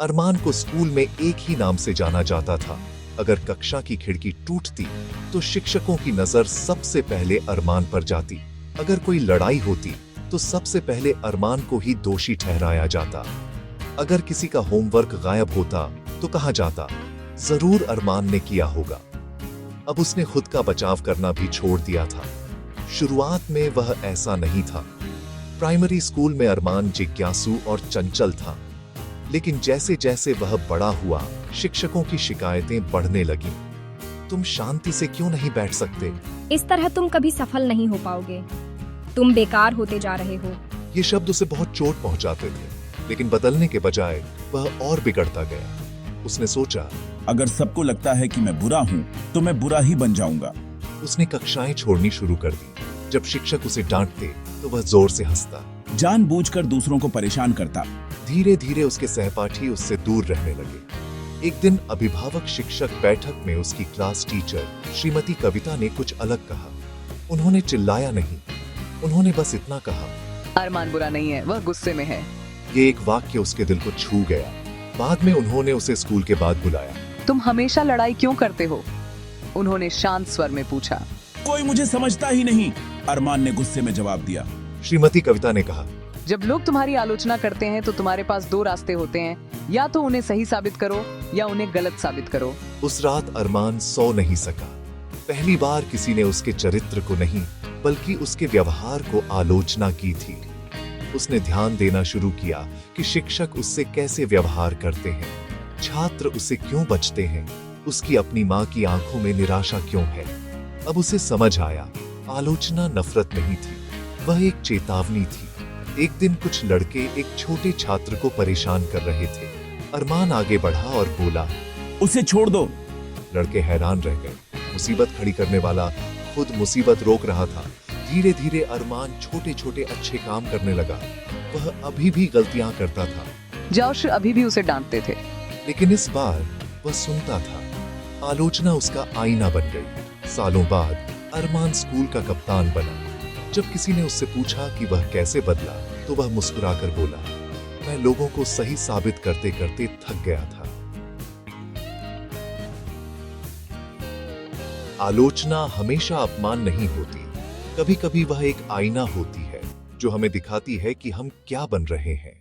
अरमान को स्कूल में एक ही नाम से जाना जाता था। अगर कक्षा की खिड़की टूटती तो शिक्षकों की नजर सबसे पहले अरमान पर जाती। अगर कोई लड़ाई होती तो सबसे पहले अरमान को ही दोषी ठहराया जाता। अगर किसी का होमवर्क गायब होता तो कहा जाता, जरूर अरमान ने किया होगा। अब उसने खुद का बचाव करना भी छोड़ दिया था। शुरुआत में वह ऐसा नहीं था। प्राइमरी स्कूल में अरमान जिज्ञासु और चंचल था, लेकिन जैसे जैसे वह बड़ा हुआ, शिक्षकों की शिकायतें बढ़ने लगीं। तुम शांति से क्यों नहीं बैठ सकते? इस तरह तुम कभी सफल नहीं हो पाओगे। तुम बेकार होते जा रहे हो। ये शब्द उसे बहुत चोट पहुंचाते थे, लेकिन बदलने के बजाय वह और बिगड़ता गया। उसने सोचा, अगर सबको लगता है कि मैं बुरा हूँ तो मैं बुरा ही बन जाऊंगा। उसने कक्षाएं छोड़नी शुरू कर दी। जब शिक्षक उसे डांटते तो वह जोर से हंसता, जानबूझकर दूसरों को परेशान करता। धीरे धीरे उसके सहपाठी उससे दूर रहने लगे। एक दिन अभिभावक शिक्षक बैठक में उसकी क्लास टीचर श्रीमती कविता ने कुछ अलग कहा। उन्होंने चिल्लाया नहीं, उन्होंने बस इतना कहा, अरमान बुरा नहीं है, वह गुस्से में है। ये एक वाक्य उसके दिल को छू गया। बाद में उन्होंने उसे स्कूल के बाद बुलाया। तुम हमेशा लड़ाई क्यों करते हो? उन्होंने शांत स्वर में पूछा। कोई मुझे समझता ही नहीं, अरमान ने गुस्से में जवाब दिया। श्रीमती कविता ने कहा, जब लोग तुम्हारी आलोचना करते हैं तो तुम्हारे पास दो रास्ते होते हैं, या तो उन्हें सही साबित करो या उन्हें गलत साबित करो। उस रात अरमान सो नहीं सका। पहली बार किसी ने उसके चरित्र को नहीं, बल्कि उसके व्यवहार को आलोचना की थी। उसने ध्यान देना शुरू किया कि शिक्षक उससे कैसे व्यवहार करते हैं, छात्र उससे क्यों बचते हैं, उसकी अपनी माँ की आंखों में निराशा क्यों है। अब उसे समझ आया, आलोचना नफरत नहीं थी, वह एक चेतावनी थी। एक दिन कुछ लड़के एक छोटे छात्र को परेशान कर रहे थे। अरमान आगे बढ़ा और बोला, उसे छोड़ दो। लड़के हैरान रह गए। मुसीबत खड़ी करने वाला खुद मुसीबत रोक रहा था। धीरे धीरे अरमान छोटे छोटे अच्छे काम करने लगा। वह अभी भी गलतियां करता था। जॉश अभी भी उसे डांटते थे, लेकिन इस बार वह सुनता था। आलोचना उसका आईना बन गई। सालों बाद अरमान स्कूल का कप्तान बना। जब किसी ने उससे पूछा कि वह कैसे बदला, तो वह मुस्कुराकर बोला, मैं लोगों को सही साबित करते करते थक गया था। आलोचना हमेशा अपमान नहीं होती। कभी कभी वह एक आईना होती है जो हमें दिखाती है कि हम क्या बन रहे हैं।